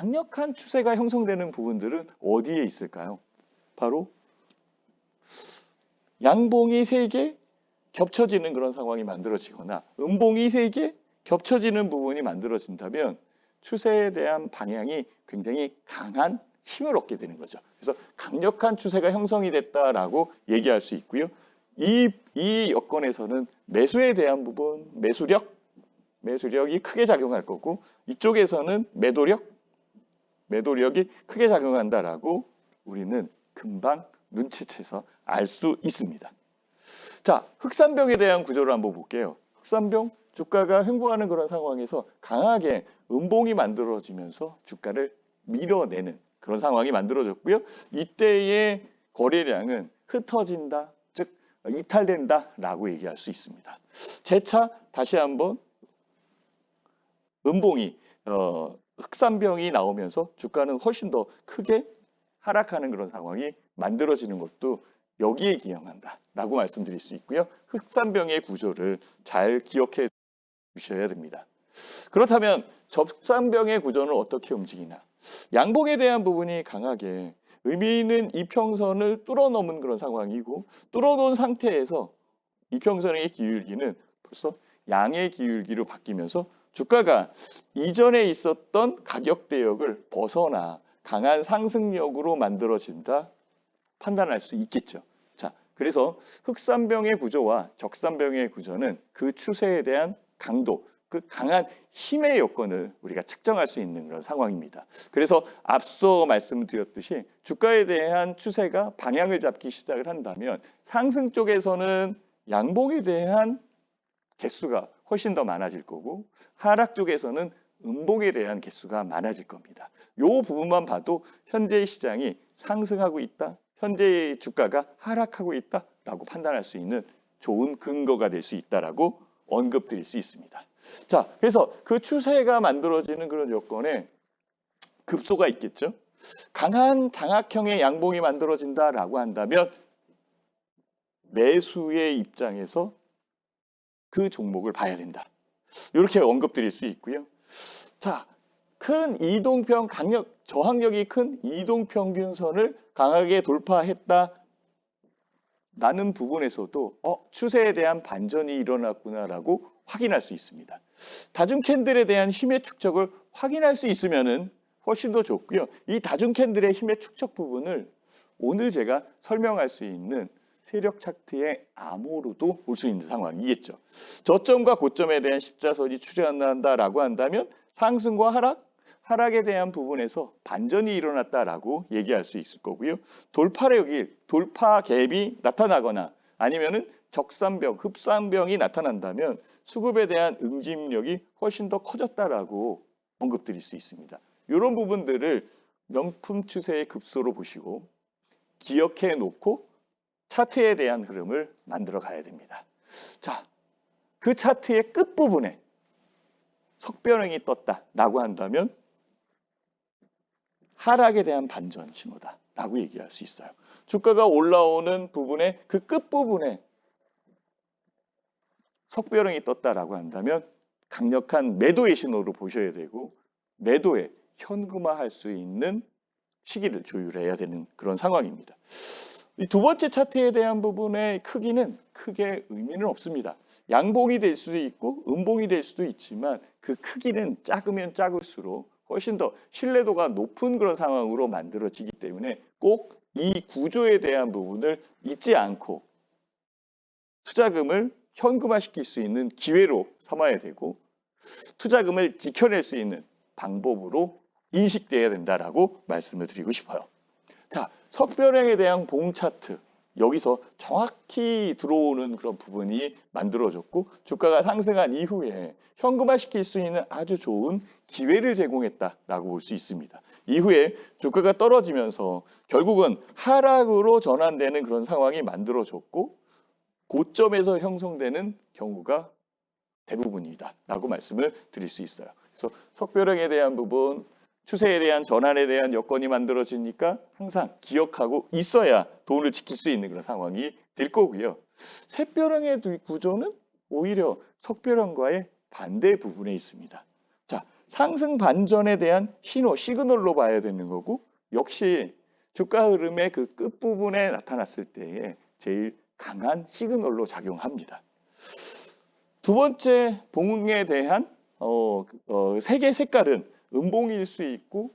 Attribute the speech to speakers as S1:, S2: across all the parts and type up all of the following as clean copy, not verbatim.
S1: 강력한 추세가 형성되는 부분들은 어디에 있을까요? 바로 양봉이 3개 겹쳐지는 그런 상황이 만들어지거나 음봉이 3개 겹쳐지는 부분이 만들어진다면 추세에 대한 방향이 굉장히 강한 힘을 얻게 되는 거죠. 그래서 강력한 추세가 형성이 됐다라고 얘기할 수 있고요. 이 여건에서는 매수에 대한 부분, 매수력이 크게 작용할 거고, 이쪽에서는 매도력이 크게 작용한다라고 우리는 금방 눈치채서 알 수 있습니다. 자, 흑산병에 대한 구조를 한번 볼게요. 흑산병, 주가가 횡보하는 그런 상황에서 강하게 음봉이 만들어지면서 주가를 밀어내는 그런 상황이 만들어졌고요. 이때의 거래량은 흩어진다, 즉 이탈된다라고 얘기할 수 있습니다. 재차 다시 한번 음봉이 흑산병이 나오면서 주가는 훨씬 더 크게 하락하는 그런 상황이 만들어지는 것도 여기에 기용한다라고 말씀드릴 수 있고요. 흑산병의 구조를 잘 기억해 주셔야 됩니다. 그렇다면 접산병의 구조는 어떻게 움직이나? 양봉에 대한 부분이 강하게 의미 있는 이평선을 뚫어넘은 그런 상황이고, 뚫어놓은 상태에서 이평선의 기울기는 벌써 양의 기울기로 바뀌면서 주가가 이전에 있었던 가격 대역을 벗어나 강한 상승력으로 만들어진다 판단할 수 있겠죠. 자, 그래서 흑산병의 구조와 적산병의 구조는 그 추세에 대한 강도, 그 강한 힘의 여건을 우리가 측정할 수 있는 그런 상황입니다. 그래서 앞서 말씀드렸듯이 주가에 대한 추세가 방향을 잡기 시작을 한다면 상승 쪽에서는 양봉에 대한 개수가 훨씬 더 많아질 거고, 하락 쪽에서는 음봉에 대한 개수가 많아질 겁니다. 이 부분만 봐도 현재의 시장이 상승하고 있다, 현재의 주가가 하락하고 있다라고 판단할 수 있는 좋은 근거가 될 수 있다라고 언급드릴 수 있습니다. 자, 그래서 그 추세가 만들어지는 그런 여건에 급소가 있겠죠. 강한 장악형의 양봉이 만들어진다라고 한다면 매수의 입장에서 그 종목을 봐야 된다. 이렇게 언급드릴 수 있고요. 자, 큰 이동평 저항력이 큰 이동평균선을 강하게 돌파했다. 라는 부분에서도 추세에 대한 반전이 일어났구나라고 확인할 수 있습니다. 다중 캔들에 대한 힘의 축적을 확인할 수 있으면은 훨씬 더 좋고요. 이 다중 캔들의 힘의 축적 부분을 오늘 제가 설명할 수 있는 세력 차트의 암호로도 볼 수 있는 상황이겠죠. 저점과 고점에 대한 십자선이 출현한다라고 한다면 상승과 하락에 대한 부분에서 반전이 일어났다라고 얘기할 수 있을 거고요. 돌파 갭이 나타나거나 아니면은 적산병, 흡산병이 나타난다면 수급에 대한 응집력이 훨씬 더 커졌다라고 언급드릴 수 있습니다. 이런 부분들을 명품 추세의 급소로 보시고 기억해 놓고 차트에 대한 흐름을 만들어 가야 됩니다. 자, 그 차트의 끝부분에 석변형이 떴다라고 한다면 하락에 대한 반전 신호다라고 얘기할 수 있어요. 주가가 올라오는 부분의 그 끝부분에 석변형이 떴다라고 한다면 강력한 매도의 신호로 보셔야 되고, 매도에 현금화할 수 있는 시기를 조율해야 되는 그런 상황입니다. 이 두 번째 차트에 대한 부분의 크기는 크게 의미는 없습니다. 양봉이 될 수도 있고 음봉이 될 수도 있지만 그 크기는 작으면 작을수록 훨씬 더 신뢰도가 높은 그런 상황으로 만들어지기 때문에 꼭 이 구조에 대한 부분을 잊지 않고 투자금을 현금화시킬 수 있는 기회로 삼아야 되고, 투자금을 지켜낼 수 있는 방법으로 인식돼야 된다라고 말씀을 드리고 싶어요. 자, 석변형에 대한 봉 차트, 여기서 정확히 들어오는 그런 부분이 만들어졌고 주가가 상승한 이후에 현금화시킬 수 있는 아주 좋은 기회를 제공했다라고 볼 수 있습니다. 이후에 주가가 떨어지면서 결국은 하락으로 전환되는 그런 상황이 만들어졌고 고점에서 형성되는 경우가 대부분이다라고 말씀을 드릴 수 있어요. 그래서 석변형에 대한 부분, 추세에 대한 전환에 대한 여건이 만들어지니까 항상 기억하고 있어야 돈을 지킬 수 있는 그런 상황이 될 거고요. 샛별형의 구조는 오히려 석별형과의 반대 부분에 있습니다. 자, 상승 반전에 대한 신호, 시그널로 봐야 되는 거고 역시 주가 흐름의 그 끝부분에 나타났을 때에 제일 강한 시그널로 작용합니다. 두 번째 봉에 대한 색의 색깔은 음봉일 수 있고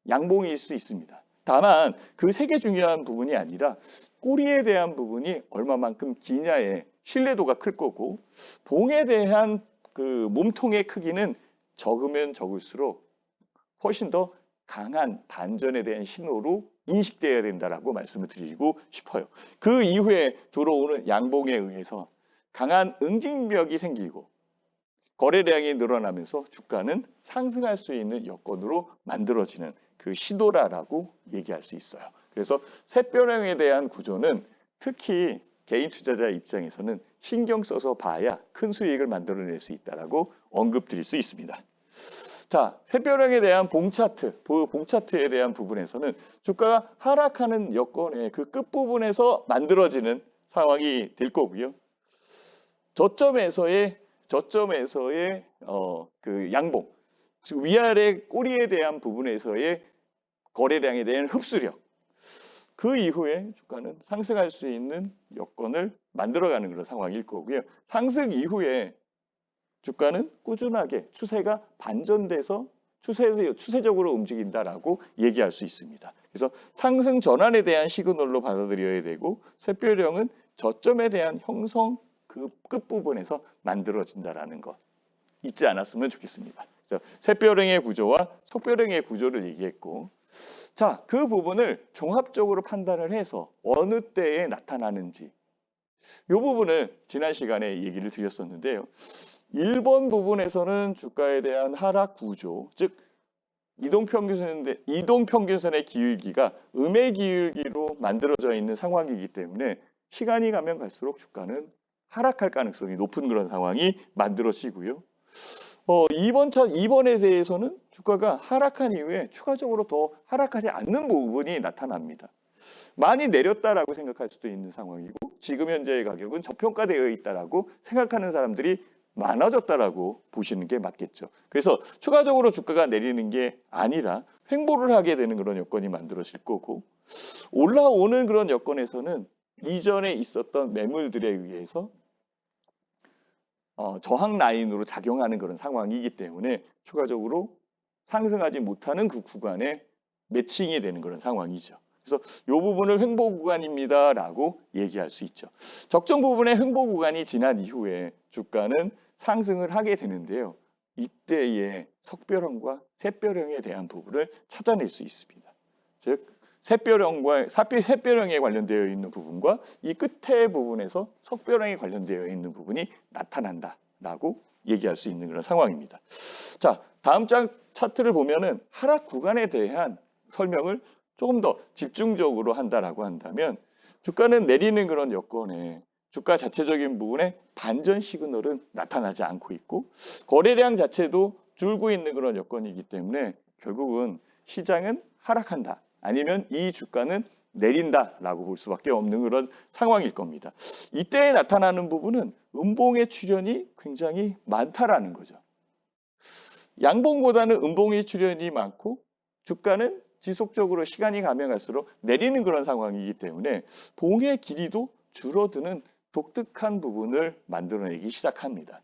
S1: 양봉일 수 있습니다. 다만 그 색의 중요한 부분이 아니라 꼬리에 대한 부분이 얼마만큼 기냐의 신뢰도가 클 거고 봉에 대한 그 몸통의 크기는 적으면 적을수록 훨씬 더 강한 반전에 대한 신호로 인식되어야 된다라고 말씀을 드리고 싶어요. 그 이후에 들어오는 양봉에 의해서 강한 응징력이 생기고 거래량이 늘어나면서 주가는 상승할 수 있는 여건으로 만들어지는 그 시도라라고 얘기할 수 있어요. 그래서 샛별형에 대한 구조는 특히 개인 투자자 입장에서는 신경 써서 봐야 큰 수익을 만들어낼 수 있다라고 언급드릴 수 있습니다. 자, 샛별형에 대한 봉 차트에 대한 부분에서는 주가가 하락하는 여건의 그 끝부분에서 만들어지는 상황이 될 거고요. 저점에서의 그 양봉, 즉 위아래 꼬리에 대한 부분에서의 거래량에 대한 흡수력, 그 이후에 주가는 상승할 수 있는 여건을 만들어가는 그런 상황일 거고요. 상승 이후에 주가는 꾸준하게 추세가 반전돼서 추세적으로 움직인다라고 얘기할 수 있습니다. 그래서 상승 전환에 대한 시그널로 받아들여야 되고 샛별형은 저점에 대한 형성 그 끝부분에서 만들어진다라는 것 잊지 않았으면 좋겠습니다. 그래서 샛별형의 구조와 속별형의 구조를 얘기했고 자, 그 부분을 종합적으로 판단을 해서 어느 때에 나타나는지 이 부분을 지난 시간에 얘기를 드렸었는데요. 1번 부분에서는 주가에 대한 하락 구조, 즉 이동평균선의 기울기가 음의 기울기로 만들어져 있는 상황이기 때문에 시간이 가면 갈수록 주가는 하락할 가능성이 높은 그런 상황이 만들어지고요. 2번에 대해서는 주가가 하락한 이후에 추가적으로 더 하락하지 않는 부분이 나타납니다. 많이 내렸다라고 생각할 수도 있는 상황이고 지금 현재의 가격은 저평가되어 있다라고 생각하는 사람들이 많아졌다라고 보시는 게 맞겠죠. 그래서 추가적으로 주가가 내리는 게 아니라 횡보를 하게 되는 그런 여건이 만들어질 거고 올라오는 그런 여건에서는 이전에 있었던 매물들에 의해서 저항 라인으로 작용하는 그런 상황이기 때문에 추가적으로 상승하지 못하는 그 구간에 매칭이 되는 그런 상황이죠. 그래서 이 부분을 횡보 구간입니다라고 얘기할 수 있죠. 적정 부분의 횡보 구간이 지난 이후에 주가는 상승을 하게 되는데요. 이때의 석별형과 샛별형에 대한 부분을 찾아낼 수 있습니다. 즉 샛별형에 관련되어 있는 부분과 이 끝에 부분에서 석별형에 관련되어 있는 부분이 나타난다라고 얘기할 수 있는 그런 상황입니다. 자, 다음 장 차트를 보면은 하락 구간에 대한 설명을 조금 더 집중적으로 한다라고 한다면 주가는 내리는 그런 여건에 주가 자체적인 부분에 반전 시그널은 나타나지 않고 있고 거래량 자체도 줄고 있는 그런 여건이기 때문에 결국은 시장은 하락한다. 아니면 이 주가는 내린다라고 볼 수밖에 없는 그런 상황일 겁니다. 이때 나타나는 부분은 음봉의 출현이 굉장히 많다라는 거죠. 양봉보다는 음봉의 출현이 많고 주가는 지속적으로 시간이 가면 갈수록 내리는 그런 상황이기 때문에 봉의 길이도 줄어드는 독특한 부분을 만들어내기 시작합니다.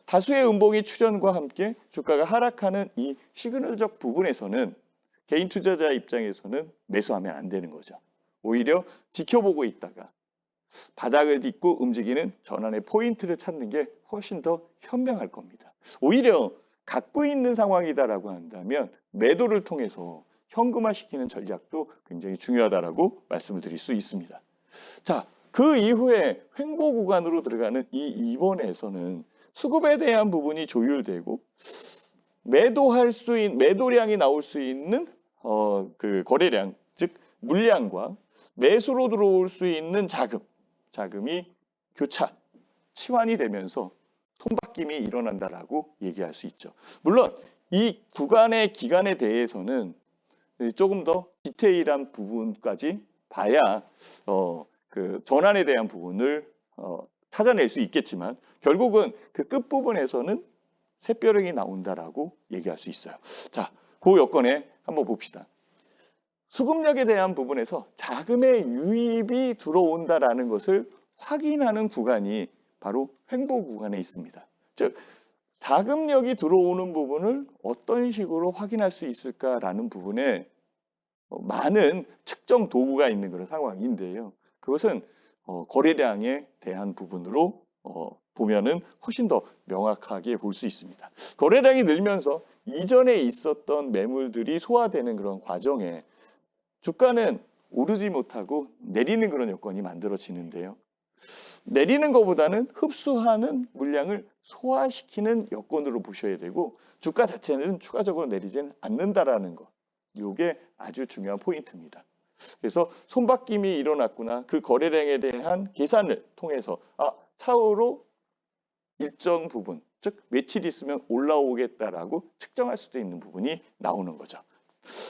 S1: 다수의 음봉의 출현과 함께 주가가 하락하는 이 시그널적 부분에서는 개인 투자자 입장에서는 매수하면 안 되는 거죠. 오히려 지켜보고 있다가 바닥을 딛고 움직이는 전환의 포인트를 찾는 게 훨씬 더 현명할 겁니다. 오히려 갖고 있는 상황이다라고 한다면 매도를 통해서 현금화시키는 전략도 굉장히 중요하다라고 말씀을 드릴 수 있습니다. 자, 그 이후에 횡보 구간으로 들어가는 이 2번에서는 수급에 대한 부분이 조율되고 매도량이 나올 수 있는 그 거래량, 즉 물량과 매수로 들어올 수 있는 자금이 치환이 되면서 손바뀜이 일어난다라고 얘기할 수 있죠. 물론 이 구간의 기간에 대해서는 조금 더 디테일한 부분까지 봐야 그 전환에 대한 부분을 찾아낼 수 있겠지만 결국은 그 끝부분에서는 샛별형이 나온다라고 얘기할 수 있어요. 자, 그 여건에 한번 봅시다. 수급력에 대한 부분에서 자금의 유입이 들어온다라는 것을 확인하는 구간이 바로 횡보 구간에 있습니다. 즉, 자금력이 들어오는 부분을 어떤 식으로 확인할 수 있을까라는 부분에 많은 측정 도구가 있는 그런 상황인데요. 그것은 거래량에 대한 부분으로 보면은 훨씬 더 명확하게 볼 수 있습니다. 거래량이 늘면서 이전에 있었던 매물들이 소화되는 그런 과정에 주가는 오르지 못하고 내리는 그런 여건이 만들어지는데요. 내리는 것보다는 흡수하는 물량을 소화시키는 여건으로 보셔야 되고 주가 자체는 추가적으로 내리지는 않는다라는 것. 이게 아주 중요한 포인트입니다. 그래서 손바뀜이 일어났구나. 그 거래량에 대한 계산을 통해서 차후로 일정 부분, 즉 며칠 있으면 올라오겠다라고 측정할 수도 있는 부분이 나오는 거죠.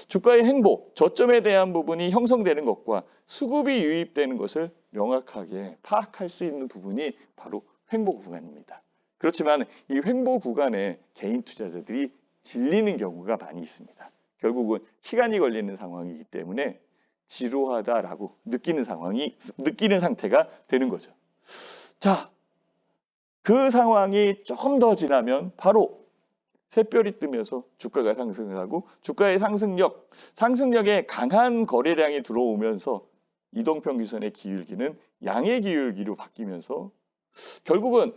S1: 주가의 행보, 저점에 대한 부분이 형성되는 것과 수급이 유입되는 것을 명확하게 파악할 수 있는 부분이 바로 횡보 구간입니다. 그렇지만 이 횡보 구간에 개인 투자자들이 질리는 경우가 많이 있습니다. 결국은 시간이 걸리는 상황이기 때문에 지루하다라고 느끼는 상태가 되는 거죠. 자, 그 상황이 조금 더 지나면 바로 샛별이 뜨면서 주가가 상승을 하고 주가의 상승력에 강한 거래량이 들어오면서 이동평균선의 기울기는 양의 기울기로 바뀌면서 결국은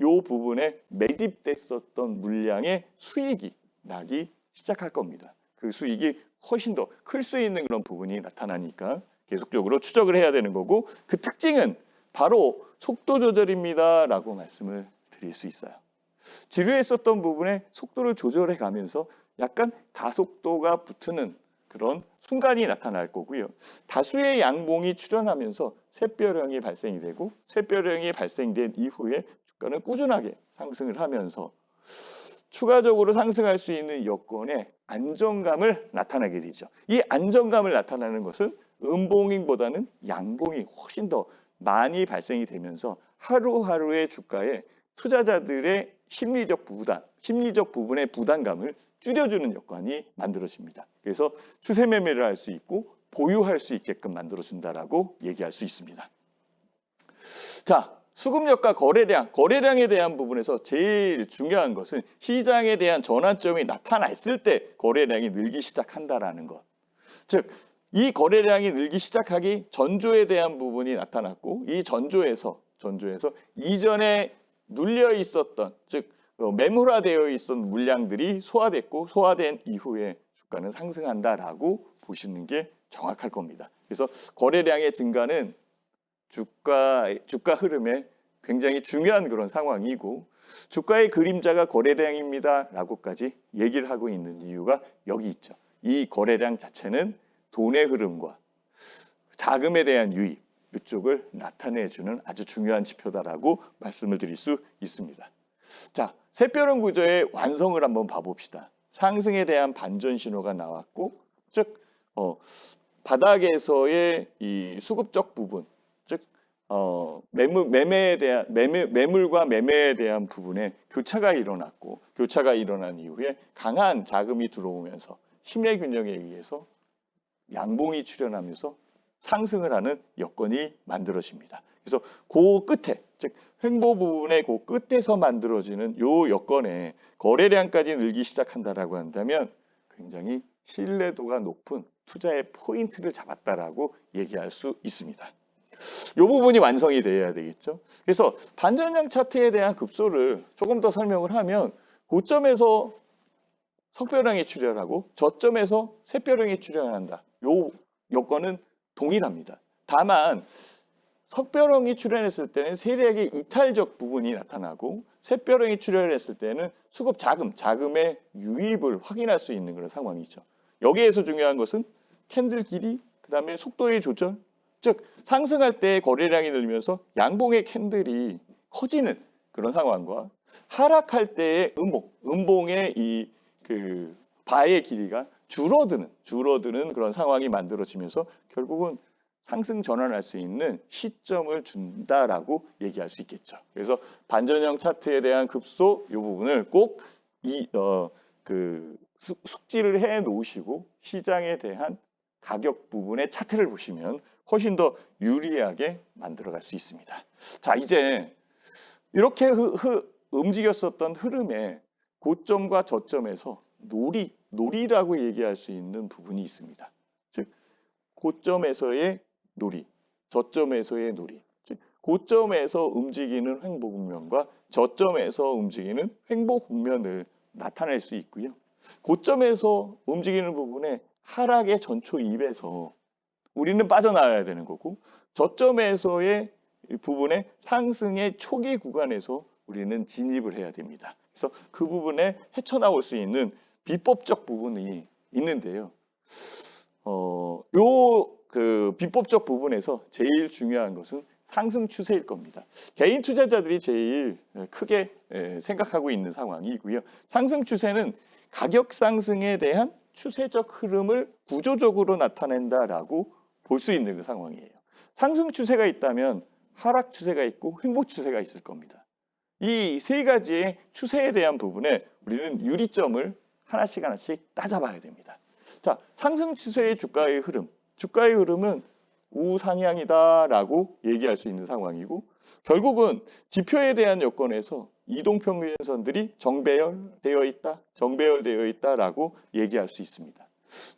S1: 이 부분에 매집됐었던 물량의 수익이 나기 시작할 겁니다. 그 수익이 훨씬 더 클 수 있는 그런 부분이 나타나니까 계속적으로 추적을 해야 되는 거고 그 특징은 바로 속도 조절입니다 라고 말씀을 드릴 수 있어요. 지루했었던 부분에 속도를 조절해 가면서 약간 가속도가 붙는 그런 순간이 나타날 거고요. 다수의 양봉이 출현하면서 샛별형이 발생이 되고 샛별형이 발생된 이후에 주가는 꾸준하게 상승을 하면서 추가적으로 상승할 수 있는 여건에 안정감을 나타나게 되죠. 이 안정감을 나타나는 것은 음봉보다는 양봉이 훨씬 더 많이 발생이 되면서 하루하루의 주가에 투자자들의 심리적 부분의 부담감을 줄여주는 여건이 만들어집니다. 그래서 추세 매매를 할 수 있고 보유할 수 있게끔 만들어준다라고 얘기할 수 있습니다. 자, 수급력과 거래량에 대한 부분에서 제일 중요한 것은 시장에 대한 전환점이 나타났을 때 거래량이 늘기 시작한다라는 것. 즉, 이 거래량이 늘기 시작하기 전조에 대한 부분이 나타났고 이 전조에서 이전에 눌려 있었던 즉 매물화되어 있었던 물량들이 소화됐고 소화된 이후에 주가는 상승한다라고 보시는 게 정확할 겁니다. 그래서 거래량의 증가는 주가 흐름에 굉장히 중요한 그런 상황이고 주가의 그림자가 거래량입니다 라고까지 얘기를 하고 있는 이유가 여기 있죠. 이 거래량 자체는 돈의 흐름과 자금에 대한 유입 이쪽을 나타내주는 아주 중요한 지표다라고 말씀을 드릴 수 있습니다. 자, 샛별형 구조의 완성을 한번 봐봅시다. 상승에 대한 반전 신호가 나왔고 즉 바닥에서의 이 수급적 부분 즉 매물과 매매에 대한 부분에 교차가 일어났고 교차가 일어난 이후에 강한 자금이 들어오면서 힘의 균형에 의해서 양봉이 출현하면서 상승을 하는 여건이 만들어집니다. 그래서 그 끝에 즉 횡보 부분의 그 끝에서 만들어지는 요 여건에 거래량까지 늘기 시작한다라고 한다면 굉장히 신뢰도가 높은 투자의 포인트를 잡았다라고 얘기할 수 있습니다. 이 부분이 완성이 되어야 되겠죠. 그래서 반전형 차트에 대한 급소를 조금 더 설명을 하면 고점에서 석별형이 출현하고 저점에서 샛별형이 출현한다. 이 여건은 동일합니다. 다만 석별형이 출현했을 때는 세력의 이탈적 부분이 나타나고 샛별형이 출현했을 때는 수급 자금의 유입을 확인할 수 있는 그런 상황이죠. 여기에서 중요한 것은 캔들 길이, 그 다음에 속도의 조절, 즉 상승할 때 거래량이 늘면서 양봉의 캔들이 커지는 그런 상황과 하락할 때의 음봉의 그 바의 길이가 줄어드는 그런 상황이 만들어지면서 결국은 상승 전환할 수 있는 시점을 준다라고 얘기할 수 있겠죠. 그래서 반전형 차트에 대한 급소 이 부분을 꼭 숙지를 해 놓으시고 시장에 대한 가격 부분의 차트를 보시면 훨씬 더 유리하게 만들어 갈 수 있습니다. 자, 이제 이렇게 움직였었던 흐름에 고점과 저점에서 놀이라고 얘기할 수 있는 부분이 있습니다. 즉, 고점에서의 놀이, 저점에서의 놀이. 즉, 고점에서 움직이는 횡보 국면과 저점에서 움직이는 횡보 국면을 나타낼 수 있고요. 고점에서 움직이는 부분에 하락의 전초 입에서 우리는 빠져나와야 되는 거고, 저점에서의 부분에 상승의 초기 구간에서 우리는 진입을 해야 됩니다. 그래서 그 부분에 헤쳐나올 수 있는 비법적 부분이 있는데요. 비법적 부분에서 제일 중요한 것은 상승 추세일 겁니다. 개인 투자자들이 제일 크게 생각하고 있는 상황이고요. 상승 추세는 가격 상승에 대한 추세적 흐름을 구조적으로 나타낸다라고 볼 수 있는 그 상황이에요. 상승 추세가 있다면 하락 추세가 있고 횡보 추세가 있을 겁니다. 이 세 가지의 추세에 대한 부분에 우리는 유리점을 하나씩 따져봐야 됩니다. 자, 상승 추세의 주가의 흐름은 우상향이다라고 얘기할 수 있는 상황이고, 결국은 지표에 대한 여건에서 이동평균선들이 정배열되어 있다라고 얘기할 수 있습니다.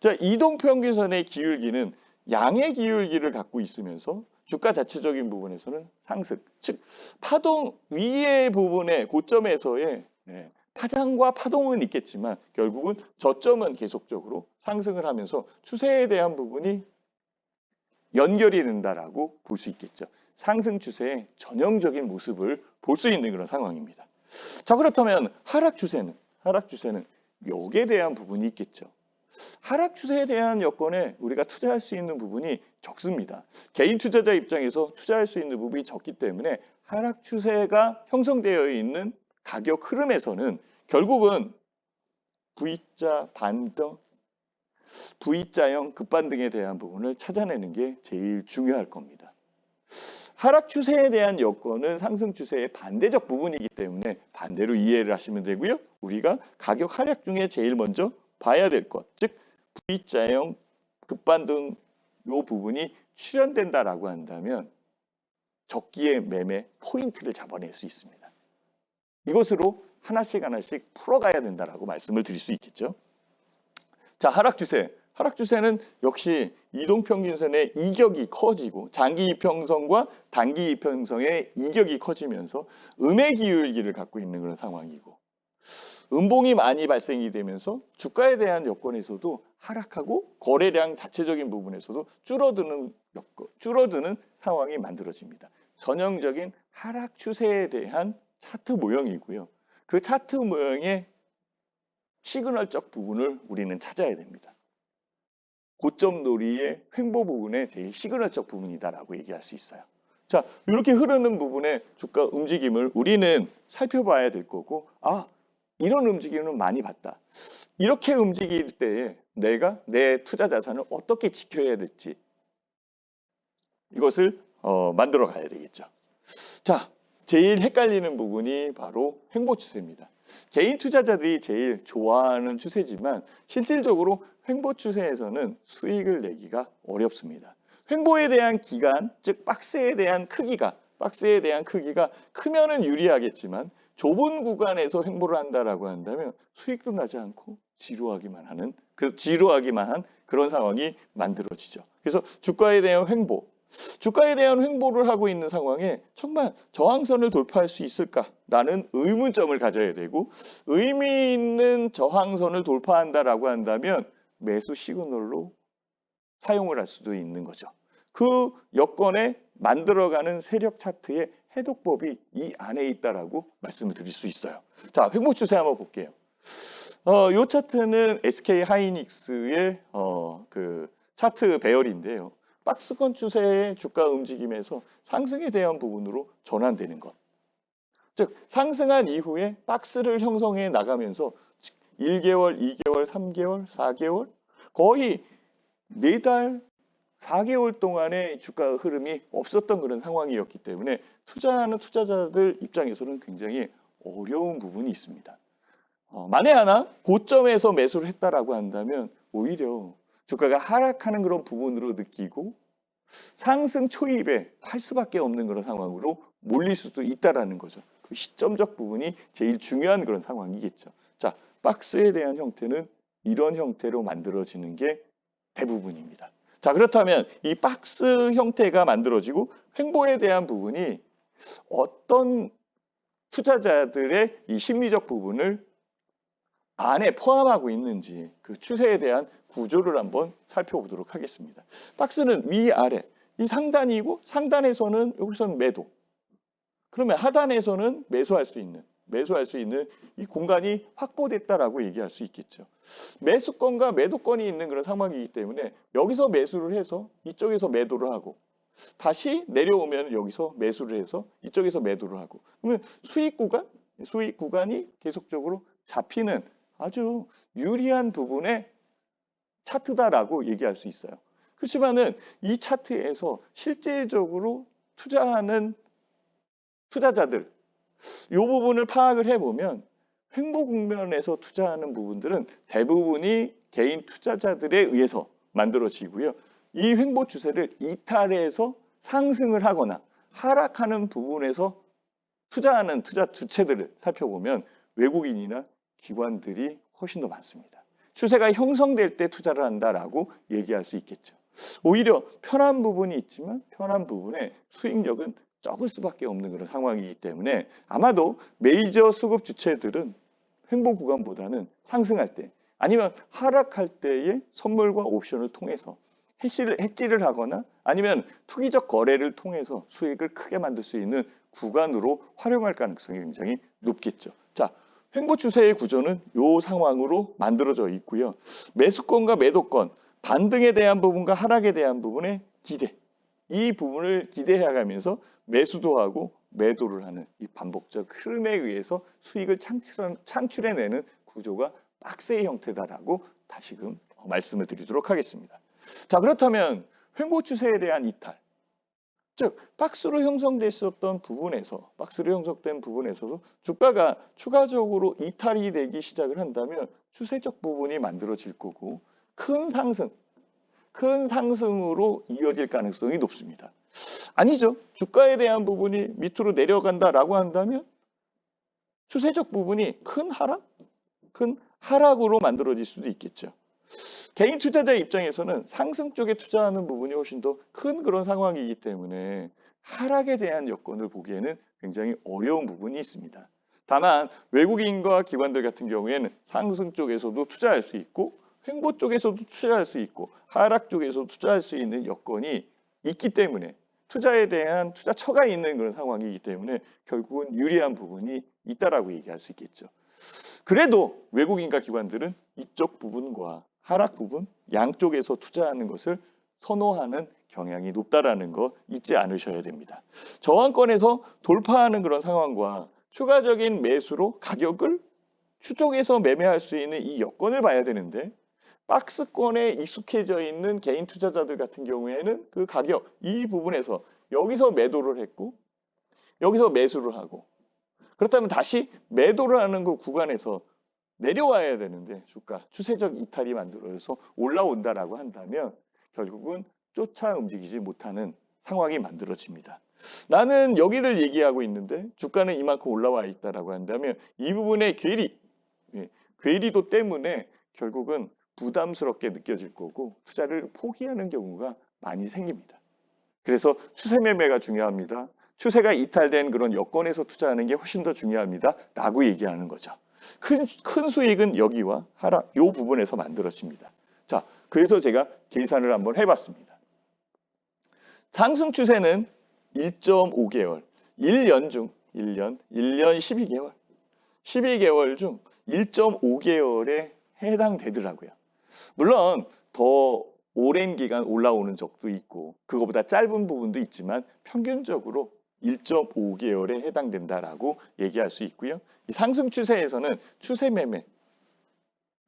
S1: 자, 이동평균선의 기울기는 양의 기울기를 갖고 있으면서 주가 자체적인 부분에서는 상승, 즉 파동 위의 부분의 고점에서의 파장과 파동은 있겠지만 결국은 저점은 계속적으로 상승을 하면서 추세에 대한 부분이 연결이 된다라고 볼 수 있겠죠. 상승 추세의 전형적인 모습을 볼 수 있는 그런 상황입니다. 자, 그렇다면 하락 추세는 여기에 대한 부분이 있겠죠. 하락 추세에 대한 여건에 우리가 투자할 수 있는 부분이 적습니다. 개인 투자자 입장에서 투자할 수 있는 부분이 적기 때문에 하락 추세가 형성되어 있는 가격 흐름에서는 결국은 V자 반등, V자형 급반등에 대한 부분을 찾아내는 게 제일 중요할 겁니다. 하락 추세에 대한 여건은 상승 추세의 반대적 부분이기 때문에 반대로 이해를 하시면 되고요. 우리가 가격 하락 중에 제일 먼저 봐야 될 것, 즉 V자형 급반등 이 부분이 출현된다라고 한다면 적기의 매매 포인트를 잡아낼 수 있습니다. 이것으로 하나씩 풀어가야 된다라고 말씀을 드릴 수 있겠죠. 자, 하락 추세는 역시 이동평균선의 이격이 커지고 장기 이평선과 단기 이평선의 이격이 커지면서 음의 기울기를 갖고 있는 그런 상황이고, 음봉이 많이 발생이 되면서 주가에 대한 여건에서도 하락하고 거래량 자체적인 부분에서도 줄어드는 상황이 만들어집니다. 전형적인 하락 추세에 대한 차트 모형이고요. 그 차트 모형의 시그널적 부분을 우리는 찾아야 됩니다. 고점 놀이의 횡보 부분의 제일 시그널적 부분이다라고 얘기할 수 있어요. 자, 이렇게 흐르는 부분의 주가 움직임을 우리는 살펴봐야 될 거고, 이런 움직임을 많이 봤다. 이렇게 움직일 때에 내가 내 투자 자산을 어떻게 지켜야 될지 이것을 만들어 가야 되겠죠. 자, 제일 헷갈리는 부분이 바로 횡보 추세입니다. 개인 투자자들이 제일 좋아하는 추세지만 실질적으로 횡보 추세에서는 수익을 내기가 어렵습니다. 횡보에 대한 기간, 즉 박스에 대한 크기가 크면은 유리하겠지만 좁은 구간에서 횡보를 한다라고 한다면 수익도 나지 않고 지루하기만 한 그런 상황이 만들어지죠. 그래서 주가에 대한 횡보를 하고 있는 상황에 정말 저항선을 돌파할 수 있을까라는 의문점을 가져야 되고, 의미 있는 저항선을 돌파한다라고 한다면 매수 시그널로 사용을 할 수도 있는 거죠. 그 여건에 만들어가는 세력 차트의 해독법이 이 안에 있다라고 말씀을 드릴 수 있어요. 자, 횡보 추세 한번 볼게요. 이 차트는 SK 하이닉스의 그 차트 배열인데요. 박스권 추세의 주가 움직임에서 상승에 대한 부분으로 전환되는 것. 즉 상승한 이후에 박스를 형성해 나가면서 1개월, 2개월, 3개월, 4개월 거의 매달 4개월 동안의 주가 흐름이 없었던 그런 상황이었기 때문에 투자하는 투자자들 입장에서는 굉장히 어려운 부분이 있습니다. 만에 하나 고점에서 매수를 했다라고 한다면 오히려 주가가 하락하는 그런 부분으로 느끼고 상승 초입에 할 수밖에 없는 그런 상황으로 몰릴 수도 있다라는 거죠. 그 시점적 부분이 제일 중요한 그런 상황이겠죠. 자, 박스에 대한 형태는 이런 형태로 만들어지는 게 대부분입니다. 자, 그렇다면 이 박스 형태가 만들어지고 횡보에 대한 부분이 어떤 투자자들의 이 심리적 부분을 안에 포함하고 있는지 그 추세에 대한 구조를 한번 살펴보도록 하겠습니다. 박스는 위아래, 이 상단이고 상단에서는 여기서는 매도. 그러면 하단에서는 매수할 수 있는 이 공간이 확보됐다라고 얘기할 수 있겠죠. 매수권과 매도권이 있는 그런 상황이기 때문에 여기서 매수를 해서 이쪽에서 매도를 하고 다시 내려오면 여기서 매수를 해서 이쪽에서 매도를 하고 그러면 수익 구간이 계속적으로 잡히는 아주 유리한 부분의 차트다라고 얘기할 수 있어요. 그렇지만은 이 차트에서 실제적으로 투자하는 투자자들 이 부분을 파악을 해보면 횡보 국면에서 투자하는 부분들은 대부분이 개인 투자자들에 의해서 만들어지고요. 이 횡보 추세를 이탈해서 상승을 하거나 하락하는 부분에서 투자하는 투자 주체들을 살펴보면 외국인이나 기관들이 훨씬 더 많습니다. 추세가 형성될 때 투자를 한다라고 얘기할 수 있겠죠. 오히려 편한 부분이 있지만 편한 부분에 수익력은 적을 수밖에 없는 그런 상황이기 때문에 아마도 메이저 수급 주체들은 횡보 구간보다는 상승할 때 아니면 하락할 때의 선물과 옵션을 통해서 해지를 하거나 아니면 투기적 거래를 통해서 수익을 크게 만들 수 있는 구간으로 활용할 가능성이 굉장히 높겠죠. 자, 횡보 추세의 구조는 이 상황으로 만들어져 있고요. 매수권과 매도권, 반등에 대한 부분과 하락에 대한 부분의 기대, 이 부분을 기대해 가면서 매수도 하고 매도를 하는 이 반복적 흐름에 의해서 수익을 창출해내는 구조가 박스의 형태다라고 다시금 말씀을 드리도록 하겠습니다. 자, 그렇다면 횡보 추세에 대한 이탈, 즉 박스로 형성됐었던 부분에서 박스로 형성된 부분에서도 주가가 추가적으로 이탈이 되기 시작을 한다면 추세적 부분이 만들어질 거고 큰 상승으로 이어질 가능성이 높습니다. 아니죠. 주가에 대한 부분이 밑으로 내려간다라고 한다면 추세적 부분이 큰 하락으로 만들어질 수도 있겠죠. 개인 투자자 입장에서는 상승 쪽에 투자하는 부분이 훨씬 더 큰 그런 상황이기 때문에 하락에 대한 여건을 보기에는 굉장히 어려운 부분이 있습니다. 다만 외국인과 기관들 같은 경우에는 상승 쪽에서도 투자할 수 있고 횡보 쪽에서도 투자할 수 있고 하락 쪽에서도 투자할 수 있는 여건이 있기 때문에 투자에 대한 투자처가 있는 그런 상황이기 때문에 결국은 유리한 부분이 있다라고 얘기할 수 있겠죠. 그래도 외국인과 기관들은 이쪽 부분과 하락 부분 양쪽에서 투자하는 것을 선호하는 경향이 높다라는 거 잊지 않으셔야 됩니다. 저항권에서 돌파하는 그런 상황과 추가적인 매수로 가격을 추적해서 매매할 수 있는 이 여건을 봐야 되는데 박스권에 익숙해져 있는 개인 투자자들 같은 경우에는 그 가격 이 부분에서 여기서 매도를 했고 여기서 매수를 하고 그렇다면 다시 매도를 하는 그 구간에서 내려와야 되는데 주가 추세적 이탈이 만들어져서 올라온다라고 한다면 결국은 쫓아 움직이지 못하는 상황이 만들어집니다. 나는 여기를 얘기하고 있는데 주가는 이만큼 올라와 있다라고 한다면 이 부분의 괴리도 때문에 결국은 부담스럽게 느껴질 거고 투자를 포기하는 경우가 많이 생깁니다. 그래서 추세 매매가 중요합니다. 추세가 이탈된 그런 여건에서 투자하는 게 훨씬 더 중요합니다. 라고 얘기하는 거죠. 큰 수익은 여기와 하락, 이 부분에서 만들어집니다. 자, 그래서 제가 계산을 한번 해봤습니다. 상승 추세는 1.5개월, 1년 12개월 중 1.5개월에 해당되더라고요. 물론 더 오랜 기간 올라오는 적도 있고 그거보다 짧은 부분도 있지만 평균적으로 1.5개월에 해당된다라고 얘기할 수 있고요. 이 상승 추세에서는 추세 매매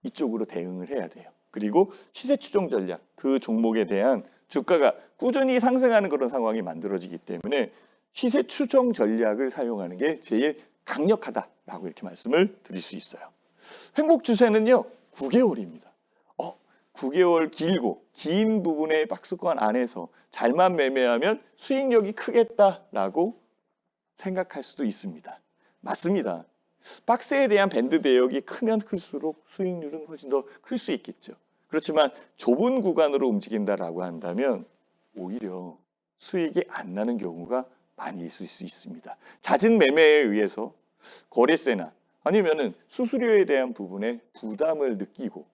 S1: 이쪽으로 대응을 해야 돼요. 그리고 시세 추종 전략, 그 종목에 대한 주가가 꾸준히 상승하는 그런 상황이 만들어지기 때문에 시세 추종 전략을 사용하는 게 제일 강력하다라고 이렇게 말씀을 드릴 수 있어요. 횡복 추세는요, 9개월입니다. 9개월 길고 긴 부분의 박스권 안에서 잘만 매매하면 수익력이 크겠다라고 생각할 수도 있습니다. 맞습니다. 박스에 대한 밴드 대역이 크면 클수록 수익률은 훨씬 더 클 수 있겠죠. 그렇지만 좁은 구간으로 움직인다라고 한다면 오히려 수익이 안 나는 경우가 많이 있을 수 있습니다. 잦은 매매에 의해서 거래세나 아니면은 수수료에 대한 부분에 부담을 느끼고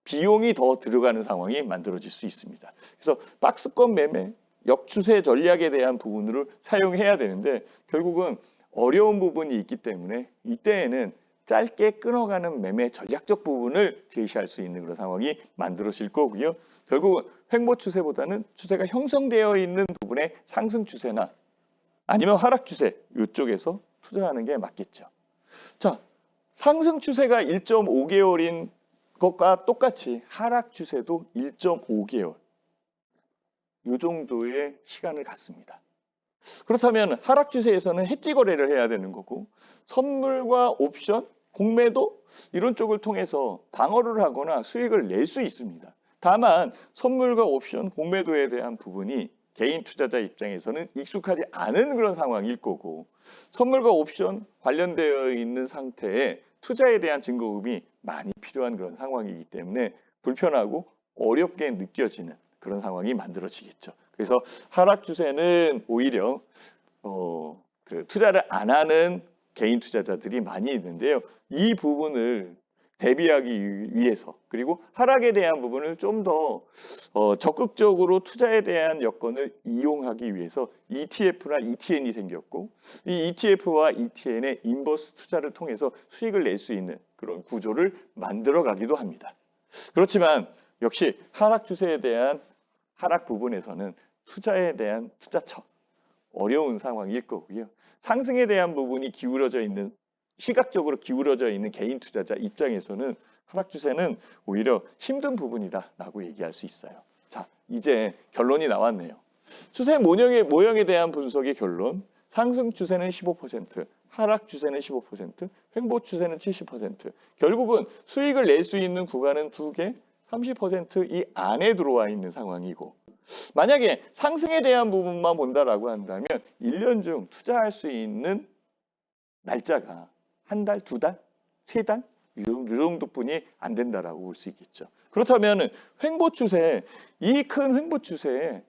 S1: 비용이 더 들어가는 상황이 만들어질 수 있습니다. 그래서 박스권 매매, 역추세 전략에 대한 부분을 사용해야 되는데 결국은 어려운 부분이 있기 때문에 이때에는 짧게 끊어가는 매매 전략적 부분을 제시할 수 있는 그런 상황이 만들어질 거고요. 결국은 횡보 추세보다는 추세가 형성되어 있는 부분의 상승 추세나 아니면 하락 추세 이쪽에서 투자하는 게 맞겠죠. 자, 상승 추세가 1.5개월인 것과 똑같이 하락 추세도 1.5개월 이 정도의 시간을 갖습니다. 그렇다면 하락 추세에서는 해지 거래를 해야 되는 거고 선물과 옵션, 공매도 이런 쪽을 통해서 방어를 하거나 수익을 낼 수 있습니다. 다만 선물과 옵션, 공매도에 대한 부분이 개인 투자자 입장에서는 익숙하지 않은 그런 상황일 거고 선물과 옵션 관련되어 있는 상태에 투자에 대한 증거금이 많이 필요한 그런 상황이기 때문에 불편하고 어렵게 느껴지는 그런 상황이 만들어지겠죠. 그래서 하락 추세는 오히려 투자를 안 하는 개인 투자자들이 많이 있는데요. 이 부분을 대비하기 위해서 그리고 하락에 대한 부분을 좀 더 적극적으로 투자에 대한 여건을 이용하기 위해서 ETF나 ETN이 생겼고 이 ETF와 ETN의 인버스 투자를 통해서 수익을 낼 수 있는 그런 구조를 만들어 가기도 합니다. 그렇지만 역시 하락 추세에 대한 하락 부분에서는 투자에 대한 투자처 어려운 상황일 거고요. 상승에 대한 부분이 기울어져 있는 시각적으로 기울어져 있는 개인 투자자 입장에서는 하락 추세는 오히려 힘든 부분이다라고 얘기할 수 있어요. 자, 이제 결론이 나왔네요. 추세 모형에 대한 분석의 결론. 상승 추세는 15%, 하락 추세는 15%, 횡보 추세는 70%. 결국은 수익을 낼 수 있는 구간은 2개, 30%이 안에 들어와 있는 상황이고 만약에 상승에 대한 부분만 본다라고 한다면 1년 중 투자할 수 있는 날짜가 한 달, 2달, 3달 이 정도뿐이 안 된다라고 볼 수 있겠죠. 그렇다면 횡보 추세, 이 큰 횡보 추세에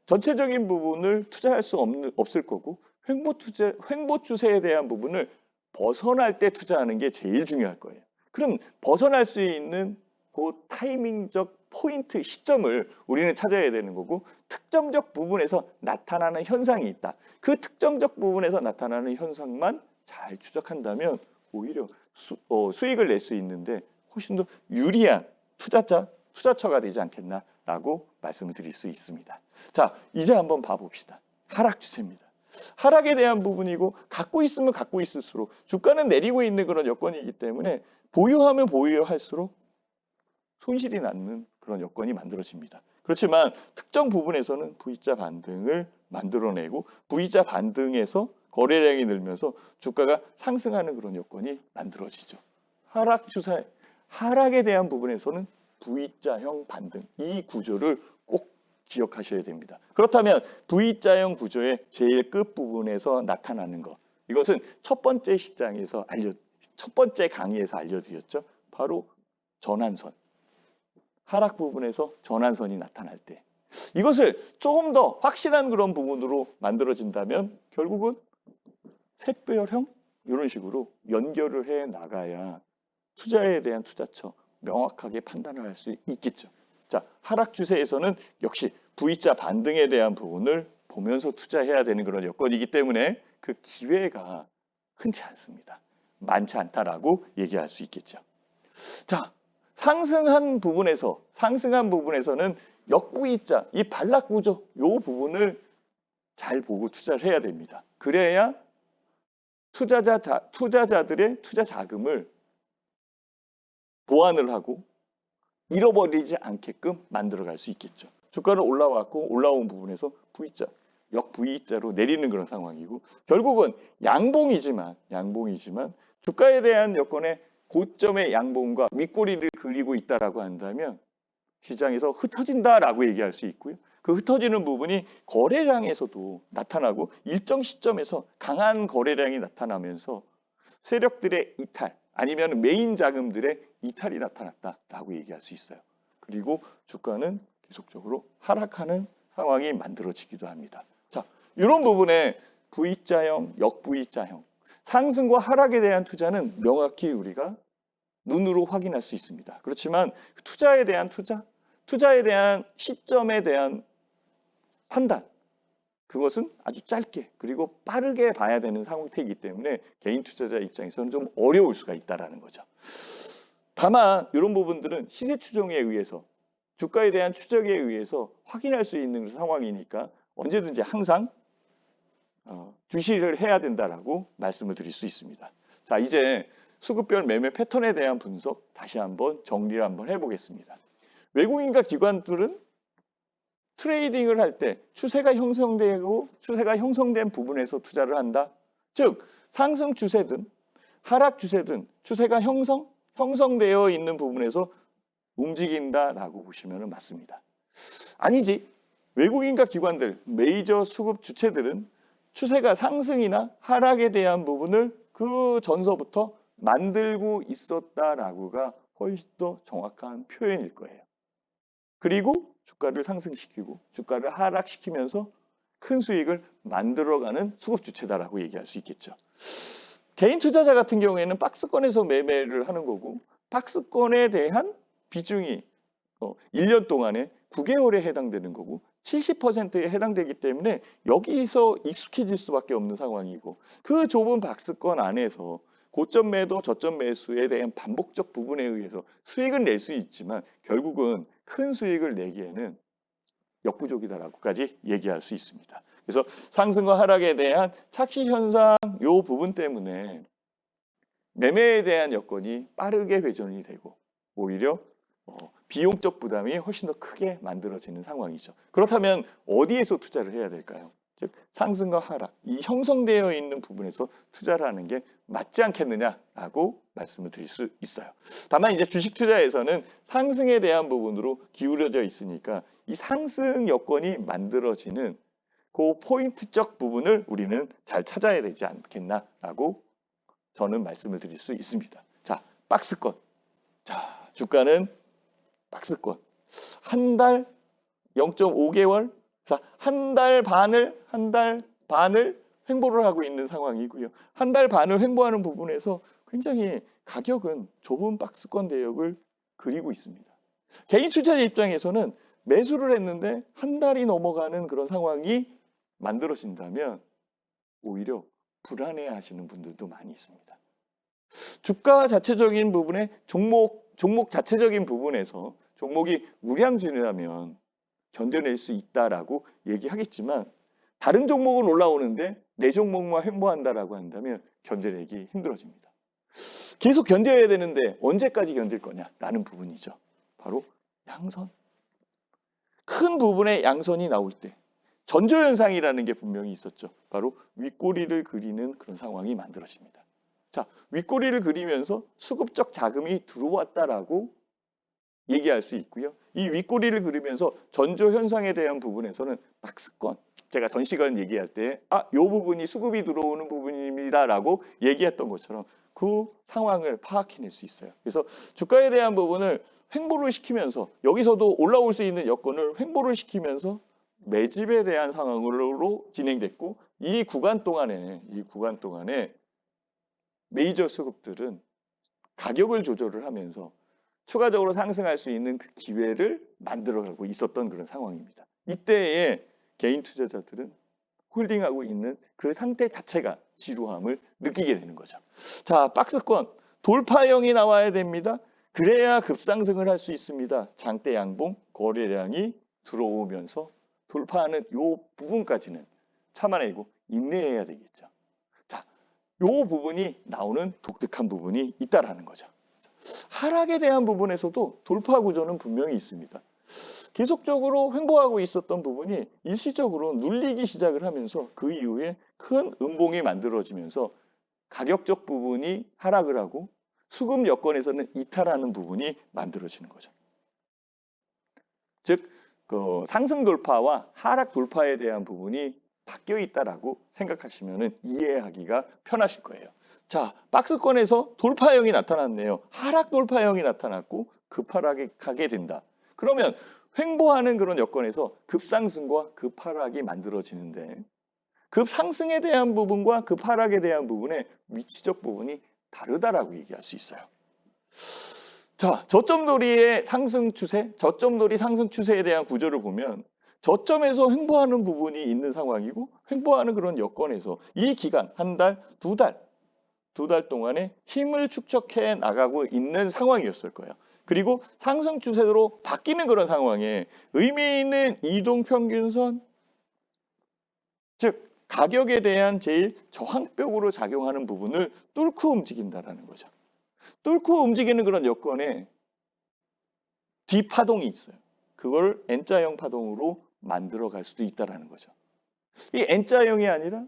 S1: 전체적인 부분을 투자할 수 없을 거고 횡보 추세에 대한 부분을 벗어날 때 투자하는 게 제일 중요할 거예요. 그럼 벗어날 수 있는 그 타이밍적 포인트 시점을 우리는 찾아야 되는 거고 특정적 부분에서 나타나는 현상이 있다. 그 특정적 부분에서 나타나는 현상만 잘 추적한다면 오히려 수익을 낼 수 있는데 훨씬 더 유리한 투자처가 되지 않겠나라고 말씀을 드릴 수 있습니다. 자, 이제 한번 봐봅시다. 하락 추세입니다. 하락에 대한 부분이고 갖고 있으면 갖고 있을수록 주가는 내리고 있는 그런 여건이기 때문에 보유하면 보유할수록 손실이 나는 그런 여건이 만들어집니다. 그렇지만 특정 부분에서는 V자 반등을 만들어내고 V자 반등에서 거래량이 늘면서 주가가 상승하는 그런 여건이 만들어지죠. 하락 추세, 하락에 대한 부분에서는 V자형 반등, 이 구조를 꼭 기억하셔야 됩니다. 그렇다면 V자형 구조의 제일 끝부분에서 나타나는 것, 이것은 첫 번째 강의에서 알려드렸죠. 바로 전환선. 하락 부분에서 전환선이 나타날 때 이것을 조금 더 확실한 그런 부분으로 만들어진다면 결국은 샛별형 이런 식으로 연결을 해 나가야 투자에 대한 투자처 명확하게 판단을 할 수 있겠죠. 자, 하락 추세에서는 역시 V자 반등에 대한 부분을 보면서 투자해야 되는 그런 여건이기 때문에 그 기회가 흔치 않습니다. 많지 않다라고 얘기할 수 있겠죠. 자, 상승한 부분에서는 역V자, 이 반락 구조, 이 부분을 잘 보고 투자를 해야 됩니다. 그래야 투자자들의 투자 자금을 보완을 하고 잃어버리지 않게끔 만들어갈 수 있겠죠. 주가는 올라왔고 올라온 부분에서 V자, 역 V자로 내리는 그런 상황이고 결국은 양봉이지만 주가에 대한 여건에 고점의 양봉과 윗꼬리를 그리고 있다라고 한다면 시장에서 흩어진다라고 얘기할 수 있고요. 그 흩어지는 부분이 거래량에서도 나타나고 일정 시점에서 강한 거래량이 나타나면서 세력들의 이탈 아니면 메인 자금들의 이탈이 나타났다라고 얘기할 수 있어요. 그리고 주가는 계속적으로 하락하는 상황이 만들어지기도 합니다. 자, 이런 부분에 V자형, 역V자형, 상승과 하락에 대한 투자는 명확히 우리가 눈으로 확인할 수 있습니다. 그렇지만 투자에 대한 투자에 대한 시점에 대한 판단, 그것은 아주 짧게 그리고 빠르게 봐야 되는 상태이기 때문에 개인 투자자 입장에서는 좀 어려울 수가 있다는 거죠. 다만 이런 부분들은 시세 추정에 의해서 주가에 대한 추적에 의해서 확인할 수 있는 상황이니까 언제든지 항상 주시를 해야 된다라고 말씀을 드릴 수 있습니다. 자, 이제 수급별 매매 패턴에 대한 분석 다시 한번 정리를 한번 해보겠습니다. 외국인과 기관들은 트레이딩을 할 때 추세가 형성되고 추세가 형성된 부분에서 투자를 한다. 즉 상승 추세든 하락 추세든 추세가 형성되어 있는 부분에서 움직인다라고 보시면 맞습니다. 아니지. 외국인과 기관들, 메이저 수급 주체들은 추세가 상승이나 하락에 대한 부분을 그 전서부터 만들고 있었다라고가 훨씬 더 정확한 표현일 거예요. 그리고 주가를 상승시키고 주가를 하락시키면서 큰 수익을 만들어가는 수급 주체다라고 얘기할 수 있겠죠. 개인 투자자 같은 경우에는 박스권에서 매매를 하는 거고 박스권에 대한 비중이 1년 동안에 9개월에 해당되는 거고 70%에 해당되기 때문에 여기서 익숙해질 수밖에 없는 상황이고 그 좁은 박스권 안에서 고점 매도, 저점 매수에 대한 반복적 부분에 의해서 수익을 낼 수 있지만 결국은 큰 수익을 내기에는 역부족이다라고까지 얘기할 수 있습니다. 그래서 상승과 하락에 대한 착시 현상 요 부분 때문에 매매에 대한 여건이 빠르게 회전이 되고 오히려 비용적 부담이 훨씬 더 크게 만들어지는 상황이죠. 그렇다면 어디에서 투자를 해야 될까요? 즉 상승과 하락, 이 형성되어 있는 부분에서 투자를 하는 게 맞지 않겠느냐라고 말씀을 드릴 수 있어요. 다만 이제 주식 투자에서는 상승에 대한 부분으로 기울어져 있으니까 이 상승 여건이 만들어지는 그 포인트적 부분을 우리는 잘 찾아야 되지 않겠나라고 저는 말씀을 드릴 수 있습니다. 자, 박스권. 자, 주가는 박스권. 한 달 0.5개월, 자, 한 달 반을 횡보를 하고 있는 상황이고요. 한 달 반을 횡보하는 부분에서 굉장히 가격은 좁은 박스권 대역을 그리고 있습니다. 개인 투자자 입장에서는 매수를 했는데 한 달이 넘어가는 그런 상황이 만들어진다면 오히려 불안해 하시는 분들도 많이 있습니다. 주가 자체적인 부분에 종목 자체적인 부분에서 종목이 우량주라면 견뎌낼 수 있다라고 얘기하겠지만 다른 종목은 올라오는데 내 종목만 횡보한다라고 한다면 견뎌내기 힘들어집니다. 계속 견뎌야 되는데 언제까지 견딜 거냐라는 부분이죠. 바로 양선. 큰 부분의 양선이 나올 때 전조현상이라는 게 분명히 있었죠. 바로 윗꼬리를 그리는 그런 상황이 만들어집니다. 자, 윗꼬리를 그리면서 수급적 자금이 들어왔다라고 얘기할 수 있고요. 이 윗꼬리를 그리면서 전조 현상에 대한 부분에서는 박스권, 제가 전 시간 얘기할 때 요 부분이 수급이 들어오는 부분입니다라고 얘기했던 것처럼 그 상황을 파악해낼 수 있어요. 그래서 주가에 대한 부분을 횡보를 시키면서 여기서도 올라올 수 있는 여건을 횡보를 시키면서 매집에 대한 상황으로 진행됐고 이 구간 동안에 메이저 수급들은 가격을 조절을 하면서 추가적으로 상승할 수 있는 그 기회를 만들어가고 있었던 그런 상황입니다. 이때에 개인 투자자들은 홀딩하고 있는 그 상태 자체가 지루함을 느끼게 되는 거죠. 자, 박스권 돌파형이 나와야 됩니다. 그래야 급상승을 할 수 있습니다. 장대 양봉 거래량이 들어오면서 돌파하는 이 부분까지는 참아내고 인내해야 되겠죠. 자, 이 부분이 나오는 독특한 부분이 있다라는 거죠. 하락에 대한 부분에서도 돌파 구조는 분명히 있습니다. 계속적으로 횡보하고 있었던 부분이 일시적으로 눌리기 시작을 하면서 그 이후에 큰 음봉이 만들어지면서 가격적 부분이 하락을 하고 수급 여건에서는 이탈하는 부분이 만들어지는 거죠. 즉, 그 상승 돌파와 하락 돌파에 대한 부분이 바뀌어 있다라고 생각하시면 이해하기가 편하실 거예요. 자, 박스권에서 돌파형이 나타났네요. 하락 돌파형이 나타났고 급하락이 가게 된다. 그러면 횡보하는 그런 여건에서 급상승과 급하락이 만들어지는데 급상승에 대한 부분과 급하락에 대한 부분의 위치적 부분이 다르다라고 얘기할 수 있어요. 자, 저점돌이의 상승 추세, 저점돌이 상승 추세에 대한 구조를 보면 저점에서 횡보하는 부분이 있는 상황이고 횡보하는 그런 여건에서 이 기간, 한 달, 두 달 동안에 힘을 축적해 나가고 있는 상황이었을 거예요. 그리고 상승 추세로 바뀌는 그런 상황에 의미 있는 이동평균선, 즉 가격에 대한 제일 저항벽으로 작용하는 부분을 뚫고 움직인다라는 거죠. 뚫고 움직이는 그런 여건에 뒤파동이 있어요. 그걸 N자형 파동으로 만들어 갈 수도 있다라는 거죠. 이 N자형이 아니라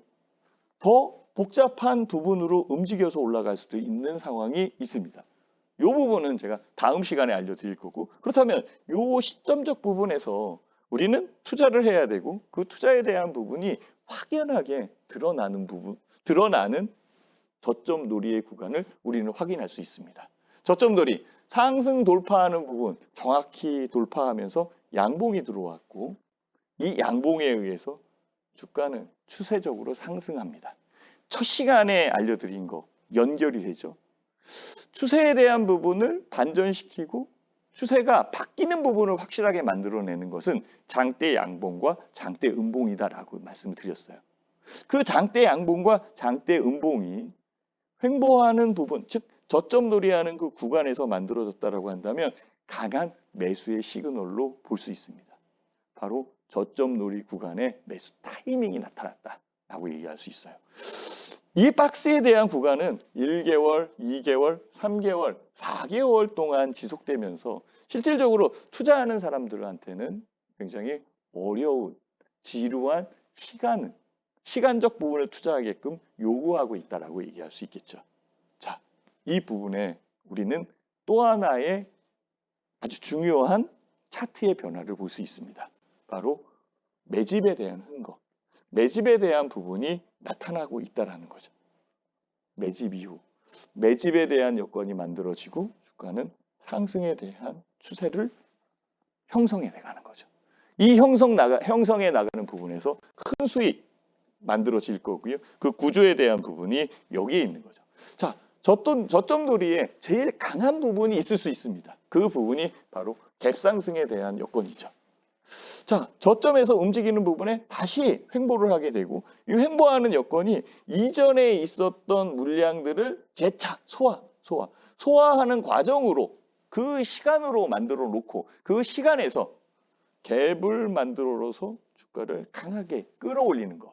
S1: 더 복잡한 부분으로 움직여서 올라갈 수도 있는 상황이 있습니다. 이 부분은 제가 다음 시간에 알려드릴 거고, 그렇다면 이 시점적 부분에서 우리는 투자를 해야 되고 그 투자에 대한 부분이 확연하게 드러나는 저점 놀이의 구간을 우리는 확인할 수 있습니다. 저점 놀이, 상승 돌파하는 부분 정확히 돌파하면서 양봉이 들어왔고 이 양봉에 의해서 주가는 추세적으로 상승합니다. 첫 시간에 알려드린 거 연결이 되죠. 추세에 대한 부분을 반전시키고 추세가 바뀌는 부분을 확실하게 만들어내는 것은 장대 양봉과 장대 음봉이다라고 말씀을 드렸어요. 그 장대 양봉과 장대 음봉이 횡보하는 부분, 즉 저점 놀이하는 그 구간에서 만들어졌다라고 한다면 강한 매수의 시그널로 볼 수 있습니다. 바로 저점 놀이 구간에 매수 타이밍이 나타났다라고 얘기할 수 있어요. 이 박스에 대한 구간은 1개월, 2개월, 3개월, 4개월 동안 지속되면서 실질적으로 투자하는 사람들한테는 굉장히 어려운, 지루한 시간적 부분을 투자하게끔 요구하고 있다라고 얘기할 수 있겠죠. 자, 이 부분에 우리는 또 하나의 아주 중요한 차트의 변화를 볼 수 있습니다. 바로 매집에 대한 흥거, 매집에 대한 부분이 나타나고 있다는 거죠. 매집 이후, 매집에 대한 여건이 만들어지고 주가는 상승에 대한 추세를 형성해 나가는 거죠. 이 형성해 나가는 부분에서 큰 수익 만들어질 거고요. 그 구조에 대한 부분이 여기에 있는 거죠. 자, 저점 놀이에 제일 강한 부분이 있을 수 있습니다. 그 부분이 바로 갭상승에 대한 여건이죠. 자, 저점에서 움직이는 부분에 다시 횡보를 하게 되고 이 횡보하는 여건이 이전에 있었던 물량들을 재차 소화하는 과정으로 그 시간으로 만들어 놓고 그 시간에서 갭을 만들어서 주가를 강하게 끌어올리는 것.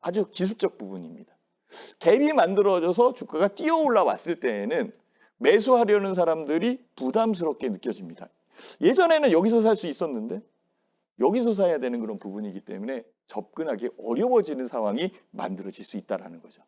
S1: 아주 기술적 부분입니다. 갭이 만들어져서 주가가 뛰어 올라왔을 때에는 매수하려는 사람들이 부담스럽게 느껴집니다. 예전에는 여기서 살 수 있었는데 여기서 사야 되는 그런 부분이기 때문에 접근하기 어려워지는 상황이 만들어질 수 있다는 거죠.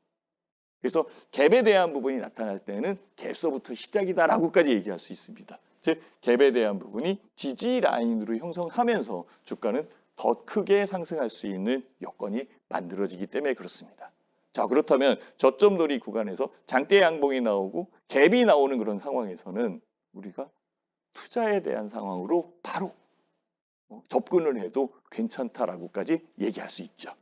S1: 그래서 갭에 대한 부분이 나타날 때는 갭서부터 시작이다라고까지 얘기할 수 있습니다. 즉 갭에 대한 부분이 지지 라인으로 형성하면서 주가는 더 크게 상승할 수 있는 여건이 만들어지기 때문에 그렇습니다. 자, 그렇다면 저점 놀이 구간에서 장대 양봉이 나오고 갭이 나오는 그런 상황에서는 우리가 투자에 대한 상황으로 바로 접근을 해도 괜찮다라고까지 얘기할 수 있죠.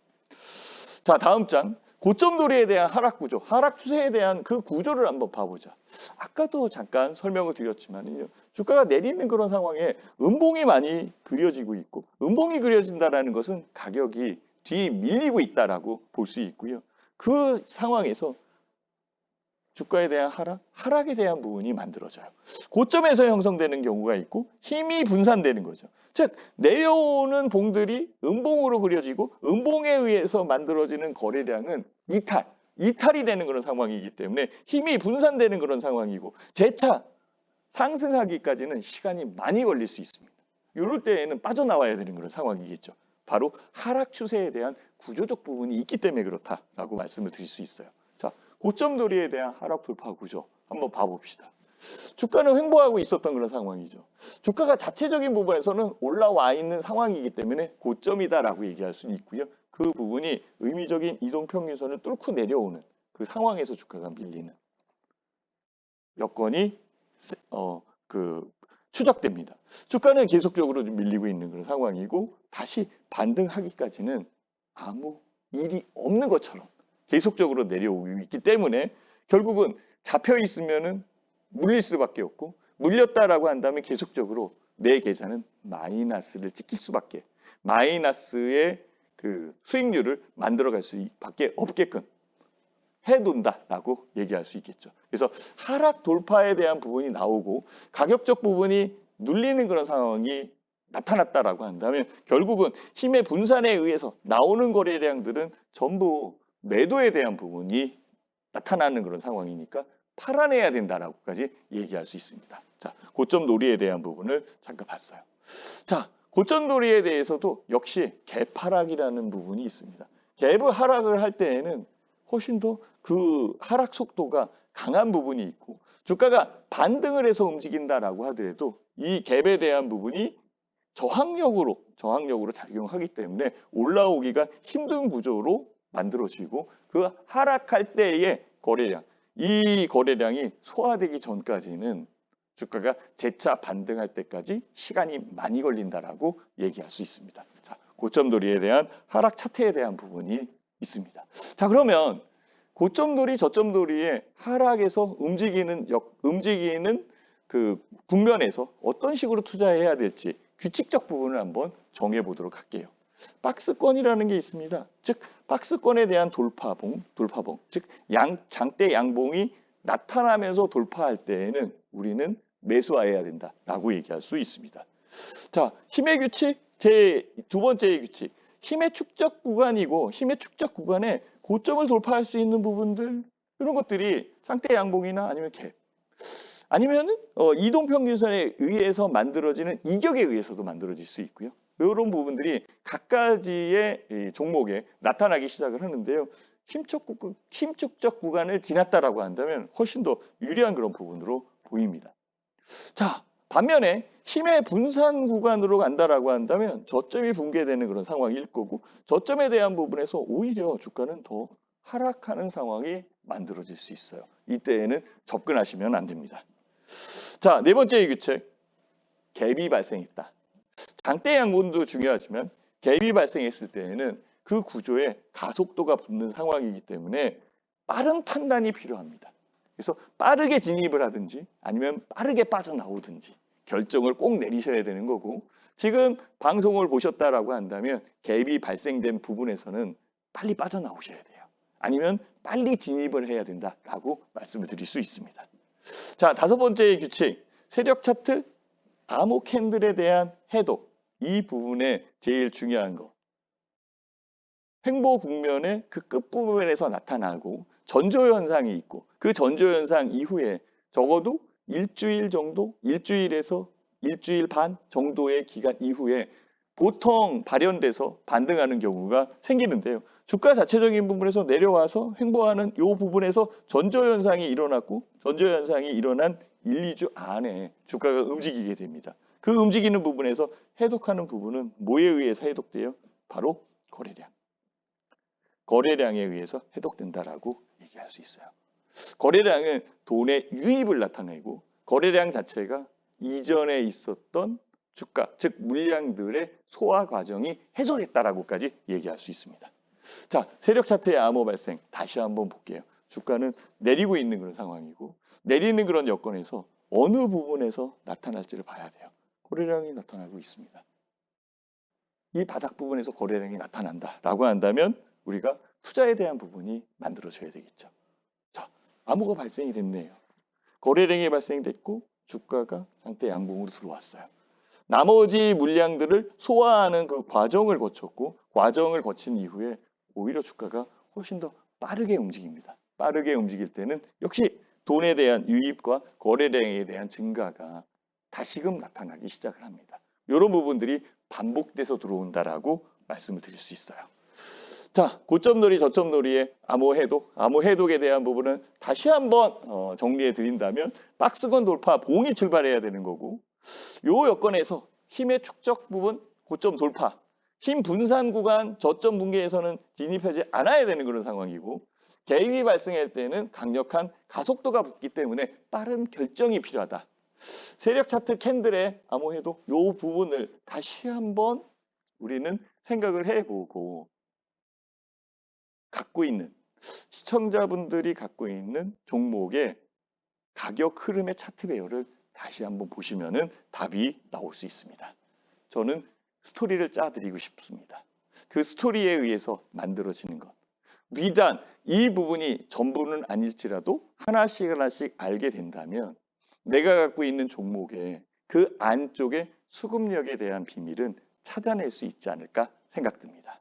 S1: 자, 다음 장 고점 놀이에 대한 하락 구조, 하락 추세에 대한 그 구조를 한번 봐보자. 아까도 잠깐 설명을 드렸지만요. 주가가 내리는 그런 상황에 음봉이 많이 그려지고 있고 음봉이 그려진다는 것은 가격이 뒤에 밀리고 있다라고 볼 수 있고요. 그 상황에서 주가에 대한 하락에 대한 부분이 만들어져요. 고점에서 형성되는 경우가 있고 힘이 분산되는 거죠. 즉 내려오는 봉들이 음봉으로 그려지고 음봉에 의해서 만들어지는 거래량은 이탈이 되는 그런 상황이기 때문에 힘이 분산되는 그런 상황이고 재차 상승하기까지는 시간이 많이 걸릴 수 있습니다. 이럴 때에는 빠져나와야 되는 그런 상황이겠죠. 바로 하락 추세에 대한 구조적 부분이 있기 때문에 그렇다라고 말씀을 드릴 수 있어요. 자, 고점 놀이에 대한 하락 돌파 구조 한번 봐봅시다. 주가는 횡보하고 있었던 그런 상황이죠. 주가가 자체적인 부분에서는 올라와 있는 상황이기 때문에 고점이다라고 얘기할 수 있고요. 그 부분이 의미적인 이동평균선을 뚫고 내려오는 그 상황에서 주가가 밀리는 여건이 추적됩니다. 주가는 계속적으로 좀 밀리고 있는 그런 상황이고 다시 반등하기까지는 아무 일이 없는 것처럼 계속적으로 내려오고 있기 때문에 결국은 잡혀 있으면은 물릴 수밖에 없고 물렸다라고 한다면 계속적으로 내 계좌는 마이너스를 찍힐 수밖에 마이너스의 그 수익률을 만들어갈 수밖에 없게끔 해둔다라고 얘기할 수 있겠죠. 그래서 하락 돌파에 대한 부분이 나오고 가격적 부분이 눌리는 그런 상황이 나타났다라고 한다면 결국은 힘의 분산에 의해서 나오는 거래량들은 전부 매도에 대한 부분이 나타나는 그런 상황이니까 팔아내야 된다라고까지 얘기할 수 있습니다. 자, 고점 놀이에 대한 부분을 잠깐 봤어요. 자, 고점 놀이에 대해서도 역시 갭 하락이라는 부분이 있습니다. 갭을 하락을 할 때에는 훨씬 더 그 하락 속도가 강한 부분이 있고 주가가 반등을 해서 움직인다라고 하더라도 이 갭에 대한 부분이 저항력으로 작용하기 때문에 올라오기가 힘든 구조로 만들어지고 그 하락할 때의 거래량, 이 거래량이 소화되기 전까지는 주가가 재차 반등할 때까지 시간이 많이 걸린다라고 얘기할 수 있습니다. 자, 고점돌이에 대한 하락 차트에 대한 부분이 있습니다. 자, 그러면 고점돌이, 저점돌이의 하락에서 움직이는 그 국면에서 어떤 식으로 투자해야 될지 규칙적 부분을 한번 정해 보도록 할게요. 박스권이라는 게 있습니다. 즉 박스권에 대한 돌파봉, 즉 장대 양봉이 나타나면서 돌파할 때에는 우리는 매수해야 된다라고 얘기할 수 있습니다. 자, 힘의 규칙, 제 두 번째의 규칙. 힘의 축적 구간이고 힘의 축적 구간에 고점을 돌파할 수 있는 부분들 이런 것들이 상대 양봉이나 아니면 갭 아니면은 이동평균선에 의해서 만들어지는 이격에 의해서도 만들어질 수 있고요. 이런 부분들이 각가지의 종목에 나타나기 시작을 하는데요. 힘축적 구간을 지났다라고 한다면 훨씬 더 유리한 그런 부분으로 보입니다. 자, 반면에 힘의 분산 구간으로 간다라고 한다면 저점이 붕괴되는 그런 상황일 거고 저점에 대한 부분에서 오히려 주가는 더 하락하는 상황이 만들어질 수 있어요. 이때에는 접근하시면 안 됩니다. 자, 네 번째의 규칙. 갭이 발생했다. 장대 양분도 중요하지만 갭이 발생했을 때에는 그 구조에 가속도가 붙는 상황이기 때문에 빠른 판단이 필요합니다. 그래서 빠르게 진입을 하든지 아니면 빠르게 빠져나오든지 결정을 꼭 내리셔야 되는 거고 지금 방송을 보셨다라고 한다면 갭이 발생된 부분에서는 빨리 빠져나오셔야 돼요. 아니면 빨리 진입을 해야 된다라고 말씀을 드릴 수 있습니다. 자, 다섯 번째의 규칙. 세력 차트, 암호 캔들에 대한 해독. 이 부분에 제일 중요한 거. 횡보 국면의 그 끝부분에서 나타나고 전조 현상이 있고 그 전조 현상 이후에 적어도 일주일 정도, 일주일에서 일주일 반 정도의 기간 이후에 보통 발현돼서 반등하는 경우가 생기는데요. 주가 자체적인 부분에서 내려와서 횡보하는 이 부분에서 전조 현상이 일어났고 전조 현상이 일어난 1, 2주 안에 주가가 움직이게 됩니다. 그 움직이는 부분에서 해독하는 부분은 뭐에 의해서 해독돼요? 바로 거래량. 거래량에 의해서 해독된다라고 얘기할 수 있어요. 거래량은 돈의 유입을 나타내고 거래량 자체가 이전에 있었던 주가, 즉 물량들의 소화 과정이 해소됐다라고까지 얘기할 수 있습니다. 자, 세력 차트의 암호 발생 다시 한번 볼게요. 주가는 내리고 있는 그런 상황이고 내리는 그런 여건에서 어느 부분에서 나타날지를 봐야 돼요. 거래량이 나타나고 있습니다. 이 바닥 부분에서 거래량이 나타난다라고 한다면 우리가 투자에 대한 부분이 만들어져야 되겠죠. 자, 암호가 발생이 됐네요. 거래량이 발생됐고 주가가 상대 양봉으로 들어왔어요. 나머지 물량들을 소화하는 그 과정을 거쳤고 과정을 거친 이후에 오히려 주가가 훨씬 더 빠르게 움직입니다. 빠르게 움직일 때는 역시 돈에 대한 유입과 거래량에 대한 증가가 다시금 나타나기 시작을 합니다. 이런 부분들이 반복돼서 들어온다라고 말씀을 드릴 수 있어요. 자, 고점놀이, 저점놀이의 암호해독에 대한 부분은 다시 한번 정리해 드린다면 박스권 돌파, 봉이 출발해야 되는 거고 요 여건에서 힘의 축적 부분, 고점 돌파, 힘 분산 구간, 저점 붕괴에서는 진입하지 않아야 되는 그런 상황이고 개입이 발생할 때는 강력한 가속도가 붙기 때문에 빠른 결정이 필요하다. 세력 차트 캔들의 암호해독 요 부분을 다시 한번 우리는 생각을 해보고 시청자분들이 갖고 있는 종목의 가격 흐름의 차트 배열을 다시 한번 보시면은 답이 나올 수 있습니다. 저는 스토리를 짜드리고 싶습니다. 그 스토리에 의해서 만들어지는 것. 비단 이 부분이 전부는 아닐지라도 하나씩 알게 된다면 내가 갖고 있는 종목의 그 안쪽의 수급력에 대한 비밀은 찾아낼 수 있지 않을까 생각됩니다.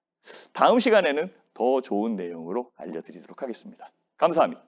S1: 다음 시간에는 더 좋은 내용으로 알려드리도록 하겠습니다. 감사합니다.